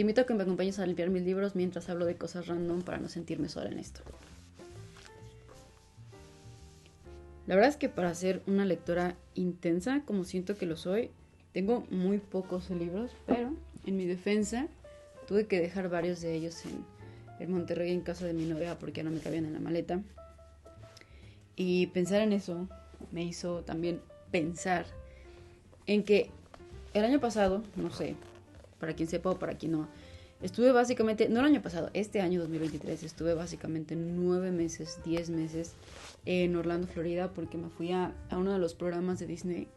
Te invito a que me acompañes a limpiar mis libros mientras hablo de cosas random para no sentirme sola en esto. La verdad es que para hacer una lectora intensa, como siento que lo soy, tengo muy pocos libros, pero en mi defensa tuve que dejar varios de ellos en Monterrey en casa de mi novia porque ya no me cabían en la maleta. Y pensar en eso me hizo también pensar en que el año pasado, no sé, para quien sepa o para quien no, estuve básicamente, no el año pasado, este año 2023, estuve básicamente 9 meses, 10 meses en Orlando, Florida, porque me fui a uno de los programas de Disney.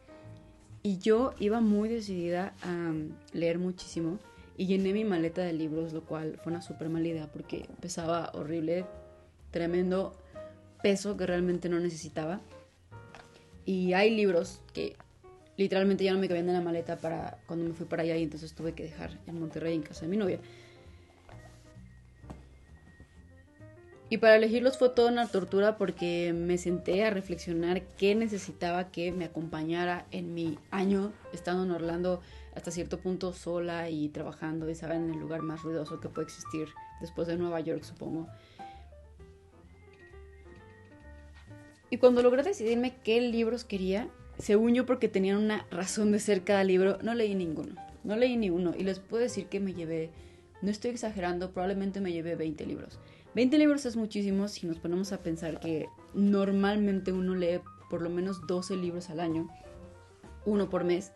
Y yo iba muy decidida a leer muchísimo y llené mi maleta de libros, lo cual fue una súper mala idea porque pesaba horrible, tremendo peso que realmente no necesitaba. Y hay libros que literalmente ya no me cabían en la maleta para cuando me fui para allá y entonces tuve que dejar en Monterrey en casa de mi novia. Y para elegirlos fue toda una tortura porque me senté a reflexionar qué necesitaba que me acompañara en mi año estando en Orlando hasta cierto punto sola y trabajando y saben, en el lugar más ruidoso que puede existir después de Nueva York, supongo. Y cuando logré decidirme qué libros quería, según yo porque tenían una razón de ser cada libro, no leí ninguno. No leí ni uno y les puedo decir que me llevé, no estoy exagerando, probablemente me llevé 20 libros. 20 libros es muchísimo si nos ponemos a pensar que normalmente uno lee por lo menos 12 libros al año, uno por mes.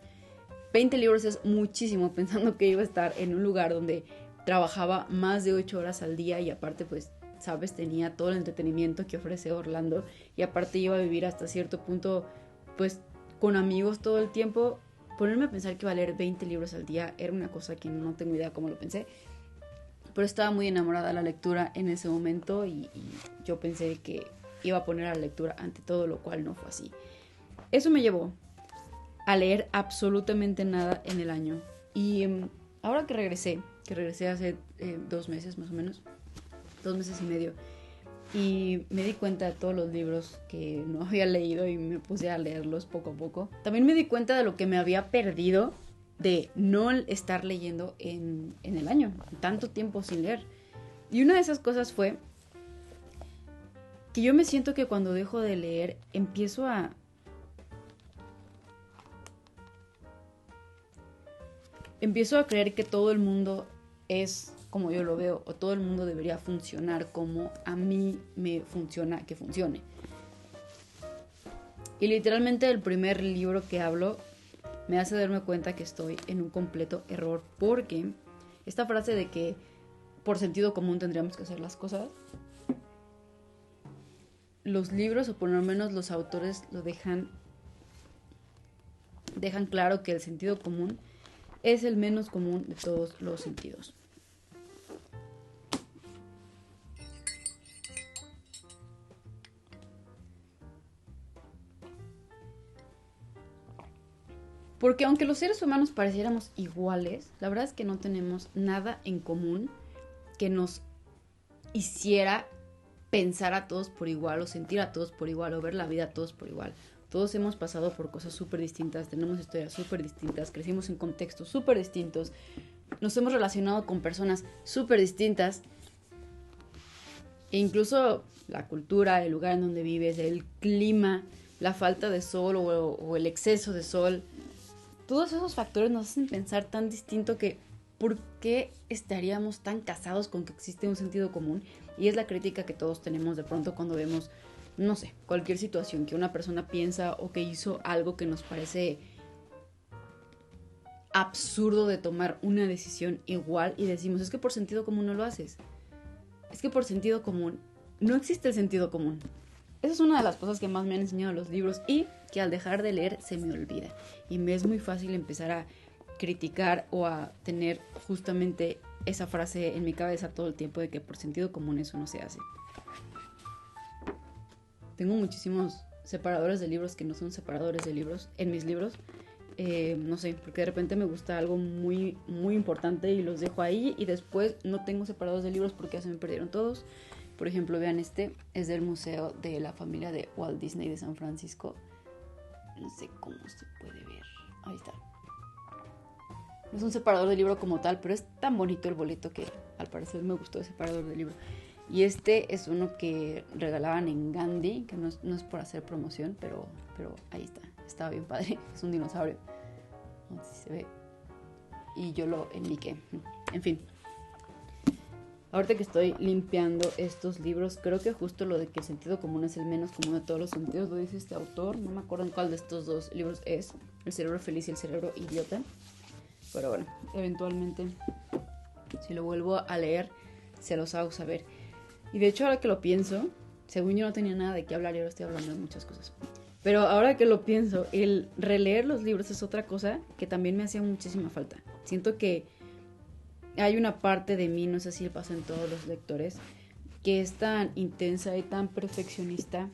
20 libros es muchísimo pensando que iba a estar en un lugar donde trabajaba más de 8 horas al día y aparte pues, sabes, tenía todo el entretenimiento que ofrece Orlando y aparte iba a vivir hasta cierto punto pues con amigos todo el tiempo. Ponerme a pensar que iba a leer 20 libros al día era una cosa que no tengo idea cómo lo pensé. Pero estaba muy enamorada de la lectura en ese momento y yo pensé que iba a poner a la lectura ante todo, lo cual no fue así. Eso me llevó a leer absolutamente nada en el año. Y ahora que regresé hace 2 meses más o menos, 2 meses y medio, y me di cuenta de todos los libros que no había leído y me puse a leerlos poco a poco. También me di cuenta de lo que me había perdido de no estar leyendo en el año, tanto tiempo sin leer. Y una de esas cosas fue que yo me siento que cuando dejo de leer empiezo a creer que todo el mundo es como yo lo veo o todo el mundo debería funcionar como a mí me funciona que funcione. Y literalmente el primer libro que hablo me hace darme cuenta que estoy en un completo error porque esta frase de que por sentido común tendríamos que hacer las cosas, los libros o por lo menos los autores lo dejan claro que el sentido común es el menos común de todos los sentidos. Porque aunque los seres humanos pareciéramos iguales, la verdad es que no tenemos nada en común que nos hiciera pensar a todos por igual o sentir a todos por igual o ver la vida a todos por igual. Todos hemos pasado por cosas súper distintas, tenemos historias súper distintas, crecimos en contextos súper distintos, nos hemos relacionado con personas súper distintas e incluso la cultura, el lugar en donde vives, el clima, la falta de sol o el exceso de sol. Todos esos factores nos hacen pensar tan distinto que ¿por qué estaríamos tan casados con que existe un sentido común? Y es la crítica que todos tenemos de pronto cuando vemos, no sé, cualquier situación que una persona piensa o que hizo algo que nos parece absurdo de tomar una decisión igual y decimos, es que por sentido común no lo haces. Es que por sentido común no existe el sentido común. Esa es una de las cosas que más me han enseñado los libros y que al dejar de leer se me olvida. Y me es muy fácil empezar a criticar o a tener justamente esa frase en mi cabeza todo el tiempo de que por sentido común eso no se hace. Tengo muchísimos separadores de libros que no son separadores de libros en mis libros. No sé, porque de repente me gusta algo muy, muy importante y los dejo ahí y después no tengo separados de libros porque ya se me perdieron todos. Por ejemplo, vean este, es del Museo de la Familia de Walt Disney de San Francisco. No sé cómo se puede ver. Ahí está. No es un separador de libro como tal, pero es tan bonito el boleto que al parecer me gustó el separador de libro. Y este es uno que regalaban en Gandhi, que no es por hacer promoción, pero ahí está. Estaba bien padre. Es un dinosaurio. No sé si se ve. Y yo lo enliqué. En fin. Ahorita que estoy limpiando estos libros, creo que justo lo de que el sentido común es el menos común de todos los sentidos lo dice este autor. No me acuerdo en cuál de estos dos libros es. El cerebro feliz y el cerebro idiota. Pero bueno, eventualmente, si lo vuelvo a leer, se los hago saber. Y de hecho, ahora que lo pienso, según yo no tenía nada de qué hablar y ahora estoy hablando de muchas cosas. Pero ahora que lo pienso, el releer los libros es otra cosa que también me hacía muchísima falta. Siento que hay una parte de mí, no sé si pasa en todos los lectores, que es tan intensa y tan perfeccionista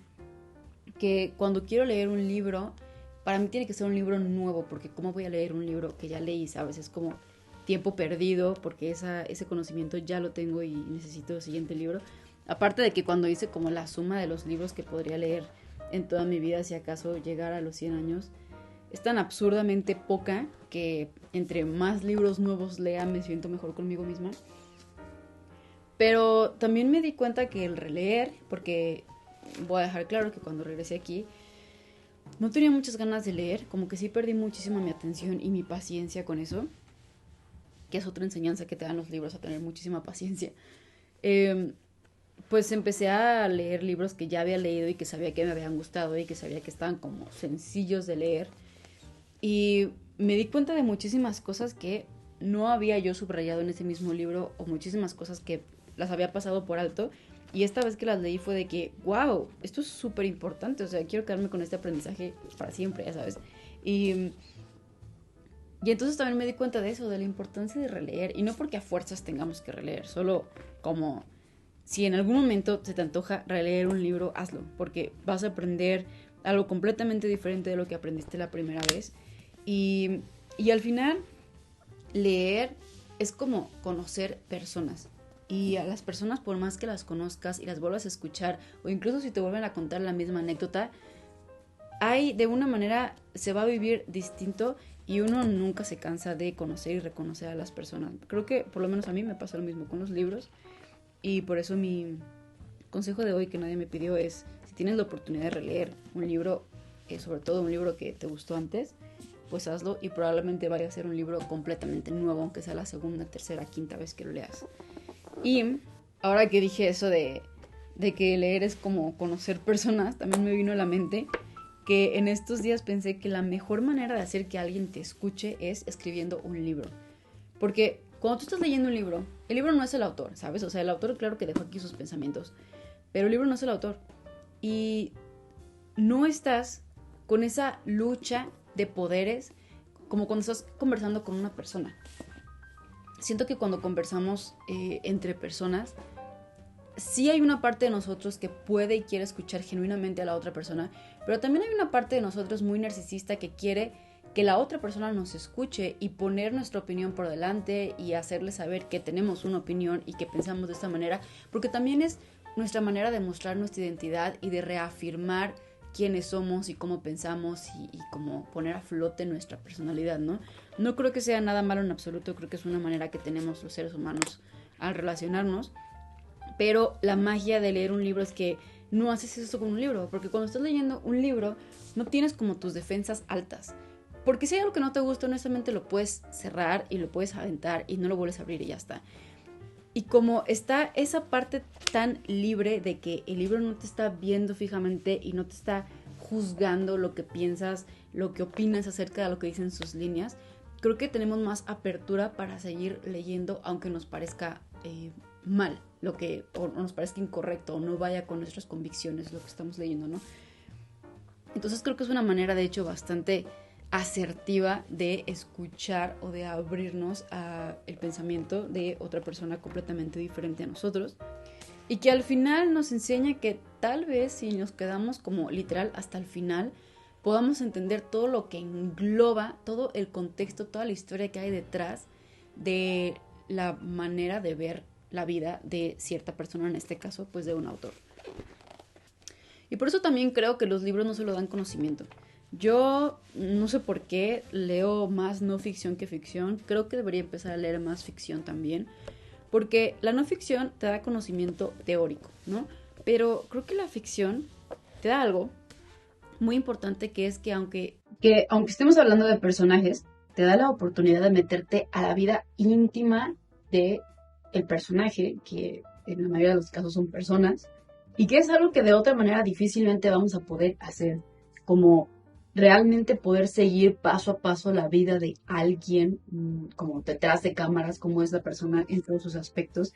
que cuando quiero leer un libro, para mí tiene que ser un libro nuevo, porque ¿cómo voy a leer un libro que ya leí, sabes? Es como tiempo perdido, porque ese conocimiento ya lo tengo y necesito el siguiente libro. Aparte de que cuando hice como la suma de los libros que podría leer en toda mi vida, si acaso llegara a los 100 años, es tan absurdamente poca que entre más libros nuevos lea me siento mejor conmigo misma. Pero también me di cuenta que el releer, porque voy a dejar claro que cuando regresé aquí no tenía muchas ganas de leer, como que sí perdí muchísimo mi atención y mi paciencia con eso, que es otra enseñanza que te dan los libros, a tener muchísima paciencia. Pues empecé a leer libros que ya había leído y que sabía que me habían gustado y que sabía que estaban como sencillos de leer. Y me di cuenta de muchísimas cosas que no había yo subrayado en ese mismo libro o muchísimas cosas que las había pasado por alto. Y esta vez que las leí fue de que, wow, esto es súper importante, o sea, quiero quedarme con este aprendizaje para siempre, ya sabes. Y entonces también me di cuenta de eso, de la importancia de releer. Y no porque a fuerzas tengamos que releer, solo como si en algún momento se te antoja releer un libro, hazlo, porque vas a aprender algo completamente diferente de lo que aprendiste la primera vez. Y al final, leer es como conocer personas. Y a las personas, por más que las conozcas y las vuelvas a escuchar, o incluso si te vuelven a contar la misma anécdota, hay de una manera, se va a vivir distinto y uno nunca se cansa de conocer y reconocer a las personas. Creo que por lo menos a mí me pasa lo mismo con los libros y por eso mi consejo de hoy que nadie me pidió es, si tienes la oportunidad de releer un libro, sobre todo un libro que te gustó antes, pues hazlo y probablemente vaya a ser un libro completamente nuevo, aunque sea la segunda, tercera, quinta vez que lo leas. Y ahora que dije eso de que leer es como conocer personas, también me vino a la mente que en estos días pensé que la mejor manera de hacer que alguien te escuche es escribiendo un libro. Porque cuando tú estás leyendo un libro, el libro no es el autor, ¿sabes? O sea, el autor claro que dejó aquí sus pensamientos, pero el libro no es el autor. Y no estás con esa lucha de poderes como cuando estás conversando con una persona. Siento que cuando conversamos entre personas, sí hay una parte de nosotros que puede y quiere escuchar genuinamente a la otra persona, pero también hay una parte de nosotros muy narcisista que quiere que la otra persona nos escuche y poner nuestra opinión por delante y hacerle saber que tenemos una opinión y que pensamos de esta manera, porque también es nuestra manera de mostrar nuestra identidad y de reafirmar quiénes somos y cómo pensamos y cómo poner a flote nuestra personalidad, ¿no? No creo que sea nada malo en absoluto, creo que es una manera que tenemos los seres humanos al relacionarnos, pero la magia de leer un libro es que no haces eso con un libro, porque cuando estás leyendo un libro no tienes como tus defensas altas, porque si hay algo que no te gusta, honestamente lo puedes cerrar y lo puedes aventar y no lo vuelves a abrir y ya está. Y como está esa parte tan libre de que el libro no te está viendo fijamente y no te está juzgando lo que piensas, lo que opinas acerca de lo que dicen sus líneas, creo que tenemos más apertura para seguir leyendo aunque nos parezca mal, o nos parezca incorrecto o no vaya con nuestras convicciones lo que estamos leyendo, ¿no? Entonces creo que es una manera de hecho bastante asertiva de escuchar o de abrirnos a el pensamiento de otra persona completamente diferente a nosotros y que al final nos enseña que tal vez si nos quedamos como literal hasta el final podamos entender todo lo que engloba, todo el contexto, toda la historia que hay detrás de la manera de ver la vida de cierta persona, en este caso pues de un autor. Y por eso también creo que los libros no solo dan conocimiento. Yo no sé por qué leo más no ficción que ficción. Creo que debería empezar a leer más ficción también. Porque la no ficción te da conocimiento teórico, ¿no? Pero creo que la ficción te da algo muy importante, que es que aunque estemos hablando de personajes, te da la oportunidad de meterte a la vida íntima de el personaje, que en la mayoría de los casos son personas, y que es algo que de otra manera difícilmente vamos a poder hacer, como realmente poder seguir paso a paso la vida de alguien, como detrás de cámaras, como es la persona en todos sus aspectos,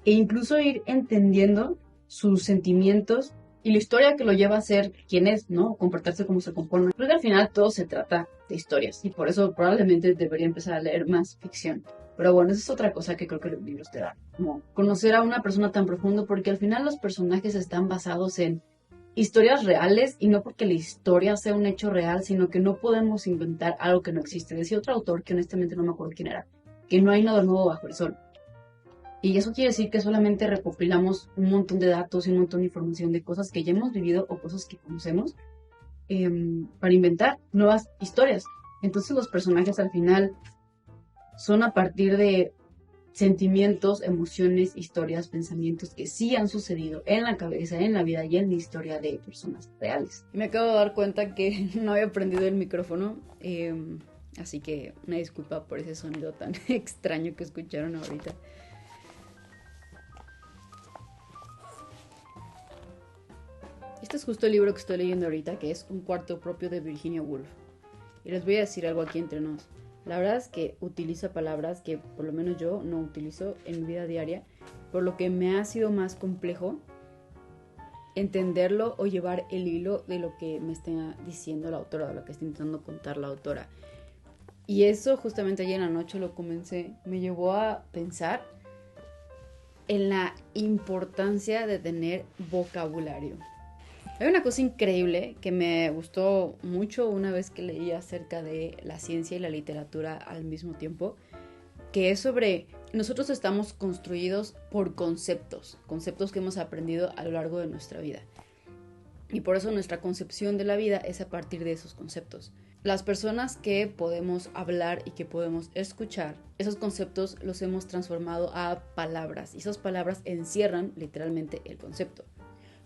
e incluso ir entendiendo sus sentimientos y la historia que lo lleva a ser quien es, ¿no? Comportarse como se compone. Creo que al final todo se trata de historias y por eso probablemente debería empezar a leer más ficción. Pero bueno, esa es otra cosa que creo que los libros te dan, como conocer a una persona tan profundo, porque al final los personajes están basados en historias reales y no porque la historia sea un hecho real, sino que no podemos inventar algo que no existe. Decía otro autor, que honestamente no me acuerdo quién era, que no hay nada nuevo bajo el sol. Y eso quiere decir que solamente recopilamos un montón de datos y un montón de información de cosas que ya hemos vivido o cosas que conocemos, para inventar nuevas historias. Entonces los personajes al final son a partir de sentimientos, emociones, historias, pensamientos que sí han sucedido en la cabeza, en la vida y en la historia de personas reales. Me acabo de dar cuenta que no había prendido el micrófono, así que una disculpa por ese sonido tan extraño que escucharon ahorita. Este es justo el libro que estoy leyendo ahorita, que es Un cuarto propio de Virginia Woolf. Y les voy a decir algo aquí entre nos. La verdad es que utiliza palabras que por lo menos yo no utilizo en mi vida diaria, por lo que me ha sido más complejo entenderlo o llevar el hilo de lo que me está diciendo la autora, de lo que está intentando contar la autora. Y eso justamente ayer en la noche lo comencé, me llevó a pensar en la importancia de tener vocabulario. Hay una cosa increíble que me gustó mucho una vez que leí acerca de la ciencia y la literatura al mismo tiempo, que es sobre nosotros estamos construidos por conceptos que hemos aprendido a lo largo de nuestra vida. Y por eso nuestra concepción de la vida es a partir de esos conceptos. Las personas que podemos hablar y que podemos escuchar, esos conceptos los hemos transformado a palabras y esas palabras encierran literalmente el concepto.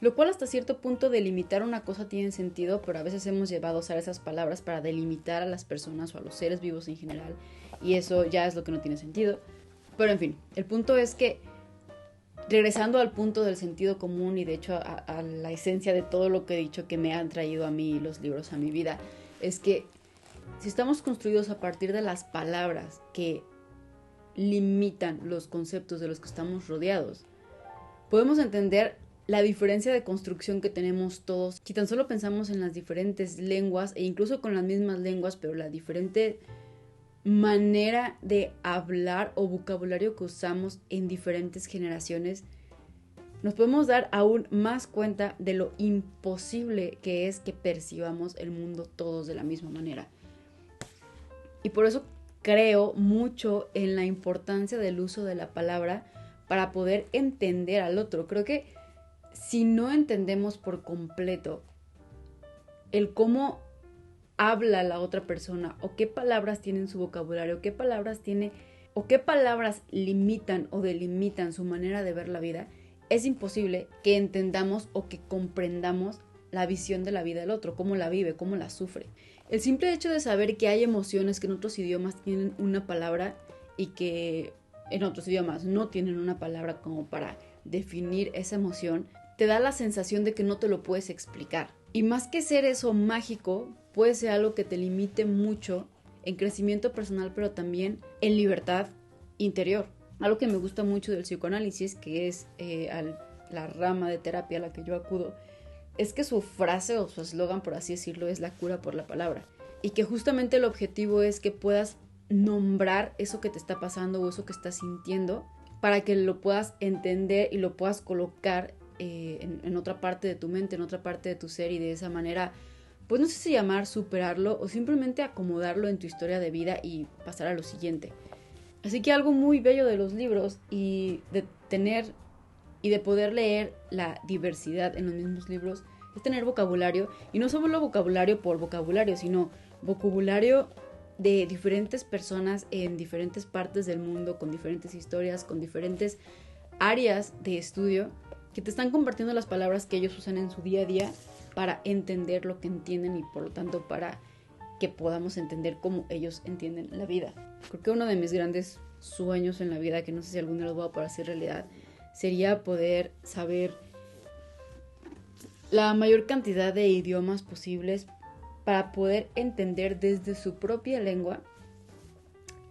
Lo cual hasta cierto punto delimitar una cosa tiene sentido, pero a veces hemos llevado a usar esas palabras para delimitar a las personas o a los seres vivos en general, y eso ya es lo que no tiene sentido. Pero en fin, el punto es que, regresando al punto del sentido común y de hecho a la esencia de todo lo que he dicho que me han traído a mí los libros a mi vida, es que si estamos construidos a partir de las palabras que limitan los conceptos de los que estamos rodeados, podemos entender la diferencia de construcción que tenemos todos. Si tan solo pensamos en las diferentes lenguas, e incluso con las mismas lenguas, pero la diferente manera de hablar o vocabulario que usamos en diferentes generaciones, nos podemos dar aún más cuenta de lo imposible que es que percibamos el mundo todos de la misma manera. Y por eso creo mucho en la importancia del uso de la palabra para poder entender al otro. Creo que si no entendemos por completo el cómo habla la otra persona o qué palabras tiene en su vocabulario, qué palabras tiene o qué palabras limitan o delimitan su manera de ver la vida, es imposible que entendamos o que comprendamos la visión de la vida del otro, cómo la vive, cómo la sufre. El simple hecho de saber que hay emociones que en otros idiomas tienen una palabra y que en otros idiomas no tienen una palabra como para definir esa emoción, te da la sensación de que no te lo puedes explicar. Y más que ser eso mágico, puede ser algo que te limite mucho en crecimiento personal, pero también en libertad interior. Algo que me gusta mucho del psicoanálisis, que es la rama de terapia a la que yo acudo, es que su frase o su eslogan, por así decirlo, es la cura por la palabra. Y que justamente el objetivo es que puedas nombrar eso que te está pasando o eso que estás sintiendo para que lo puedas entender y lo puedas colocar en otra parte de tu mente, en otra parte de tu ser, y de esa manera, pues no sé si llamar superarlo o simplemente acomodarlo en tu historia de vida y pasar a lo siguiente. Así que algo muy bello de los libros y de tener y de poder leer la diversidad en los mismos libros es tener vocabulario, y no solo vocabulario por vocabulario, sino vocabulario de diferentes personas en diferentes partes del mundo, con diferentes historias, con diferentes áreas de estudio, que te están compartiendo las palabras que ellos usan en su día a día para entender lo que entienden y por lo tanto para que podamos entender cómo ellos entienden la vida. Creo que uno de mis grandes sueños en la vida, que no sé si algún día los voy a poder hacer realidad, sería poder saber la mayor cantidad de idiomas posibles para poder entender desde su propia lengua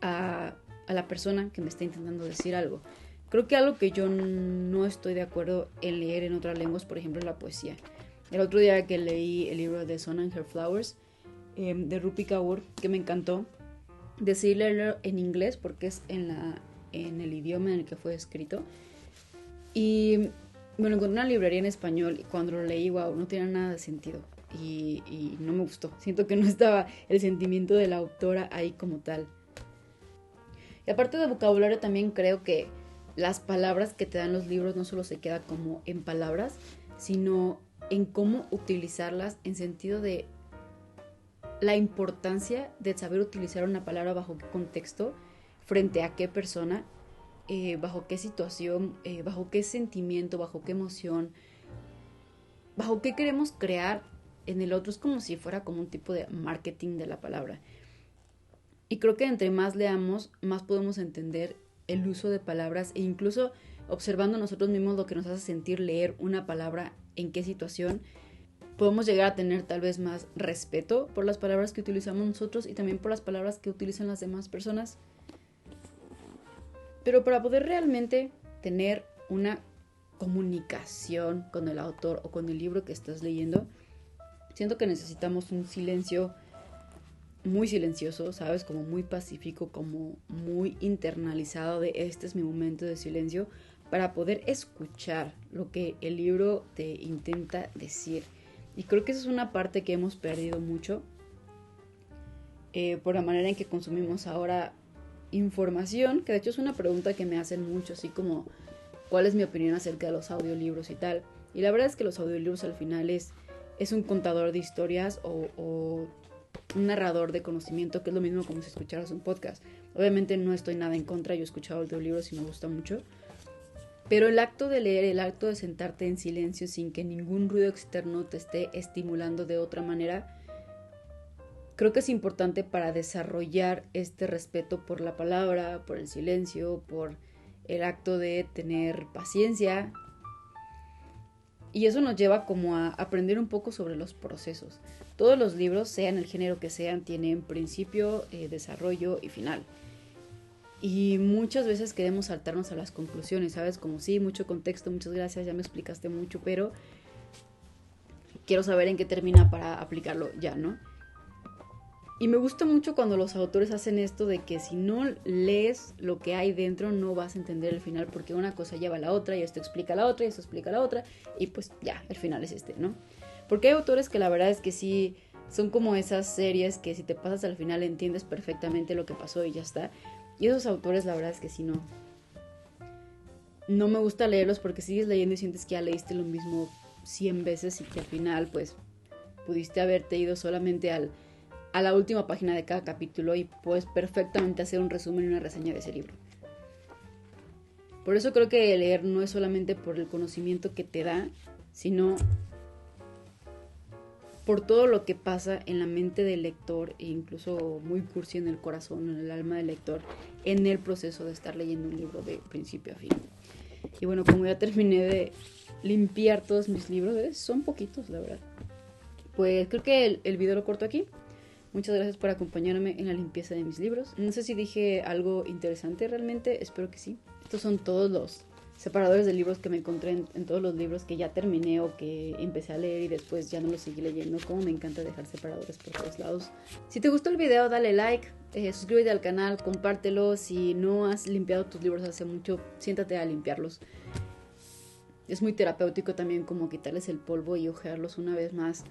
a la persona que me está intentando decir algo. Creo que algo que yo no estoy de acuerdo en leer en otras lenguas, por ejemplo, es la poesía. El otro día que leí el libro de Sona and Her Flowers, de Rupi Kaur, que me encantó, decidí leerlo en inglés porque es en el idioma en el que fue escrito. Y bueno, encontré una librería en español y cuando lo leí, wow, no tenía nada de sentido. Y no me gustó. Siento que no estaba el sentimiento de la autora ahí como tal. Y aparte de vocabulario, también creo que las palabras que te dan los libros no solo se queda como en palabras, sino en cómo utilizarlas en sentido de la importancia de saber utilizar una palabra bajo qué contexto, frente a qué persona, bajo qué situación, bajo qué sentimiento, bajo qué emoción, bajo qué queremos crear en el otro. Es como si fuera como un tipo de marketing de la palabra. Y creo que entre más leamos, más podemos entender el uso de palabras e incluso observando nosotros mismos lo que nos hace sentir leer una palabra, en qué situación, podemos llegar a tener tal vez más respeto por las palabras que utilizamos nosotros y también por las palabras que utilizan las demás personas. Pero para poder realmente tener una comunicación con el autor o con el libro que estás leyendo, siento que necesitamos un silencio muy silencioso, ¿sabes? Como muy pacífico, como muy internalizado de este es mi momento de silencio para poder escuchar lo que el libro te intenta decir. Y creo que esa es una parte que hemos perdido mucho por la manera en que consumimos ahora información, que de hecho es una pregunta que me hacen mucho, así como cuál es mi opinión acerca de los audiolibros y tal. Y la verdad es que los audiolibros al final es un contador de historias o un narrador de conocimiento, que es lo mismo como si escucharas un podcast. Obviamente no estoy nada en contra, yo he escuchado audiolibros y me gusta mucho. Pero el acto de leer, el acto de sentarte en silencio sin que ningún ruido externo te esté estimulando de otra manera, creo que es importante para desarrollar este respeto por la palabra, por el silencio, por el acto de tener paciencia. Y eso nos lleva como a aprender un poco sobre los procesos. Todos los libros, sean el género que sean, tienen principio, desarrollo y final. Y muchas veces queremos saltarnos a las conclusiones, ¿sabes? Como sí, mucho contexto, muchas gracias, ya me explicaste mucho, pero quiero saber en qué termina para aplicarlo ya, ¿no? Y me gusta mucho cuando los autores hacen esto de que si no lees lo que hay dentro no vas a entender el final, porque una cosa lleva a la otra y esto explica la otra y esto explica la otra y pues ya, el final es este, ¿no? Porque hay autores que la verdad es que sí son como esas series que si te pasas al final entiendes perfectamente lo que pasó y ya está. Y esos autores la verdad es que sí no me gusta leerlos porque sigues leyendo y sientes que ya leíste lo mismo 100 veces y que al final pues pudiste haberte ido solamente a la última página de cada capítulo y puedes perfectamente hacer un resumen y una reseña de ese libro. Por eso creo que leer no es solamente por el conocimiento que te da, sino por todo lo que pasa en la mente del lector e incluso muy cursi en el corazón, en el alma del lector, en el proceso de estar leyendo un libro de principio a fin. Y bueno, como ya terminé de limpiar todos mis libros, son poquitos la verdad, pues creo que el video lo corto aquí. Muchas gracias por acompañarme en la limpieza de mis libros. No sé si dije algo interesante realmente, espero que sí. Estos son todos los separadores de libros que me encontré en todos los libros que ya terminé o que empecé a leer y después ya no los seguí leyendo. Como me encanta dejar separadores por todos lados. Si te gustó el video, dale like, suscríbete al canal, compártelo. Si no has limpiado tus libros hace mucho, siéntate a limpiarlos. Es muy terapéutico también como quitarles el polvo y ojearlos una vez más.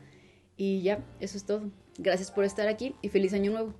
Y ya, eso es todo. Gracias por estar aquí y feliz año nuevo.